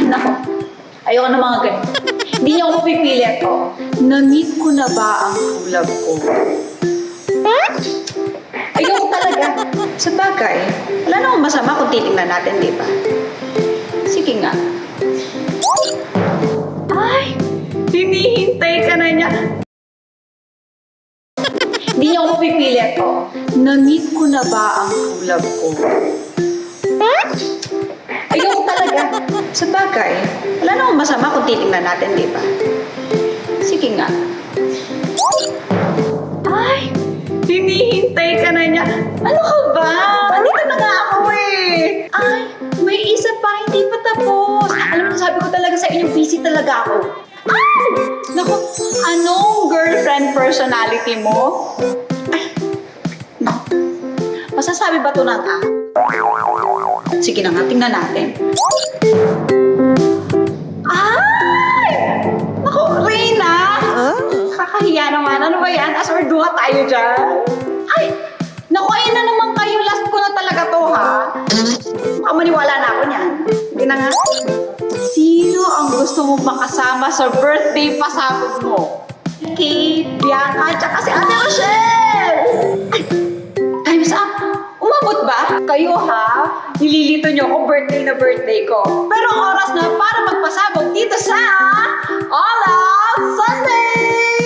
nako. Ayoko ng mga ganito. Hindi niyo ako mapipilit, oh. Na-meet ko na ba ang true love ko? Ayoko talaga. Sa bagay, wala namang masama kung titingnan natin, di ba? Sige nga. Ay, hinihintay ka na niya. Hindi niyo ako mapipilit, oh. Na-meet ko na ba ang true love ko? Ayoko talaga. Sa bagay, wala namang masama kung titingnan natin, di ba? Sige nga. Ay, hinihintay ka na niya. Ano ka ba? Nandito na nga ako eh. Ay, may isa pa, hindi pa tapos. Alam mo, sabi ko talaga sa inyo, busy talaga ako. Ay! Naku, anong girlfriend personality mo? Ay, naku. Masasabi ba ito ng Sige na nga, tingnan natin. Ay! Naku, Reyna! Kakahiya naman. Ano ba yan? Asorduha tayo dyan. Ay! Naku, ayun na naman kayo. Last ko na talaga to, ha? Baka maniwala na ako niyan. Sige na nga. Sino ang gusto mong makasama sa birthday pasabog mo? Kate, Bianca, tsaka si Ate Rochelle! Ay! Time's up! Umabot ba? Kayo ha? Nililito nyo ako birthday na birthday ko. Pero oras na para magpasabog dito sa All Out Sunday!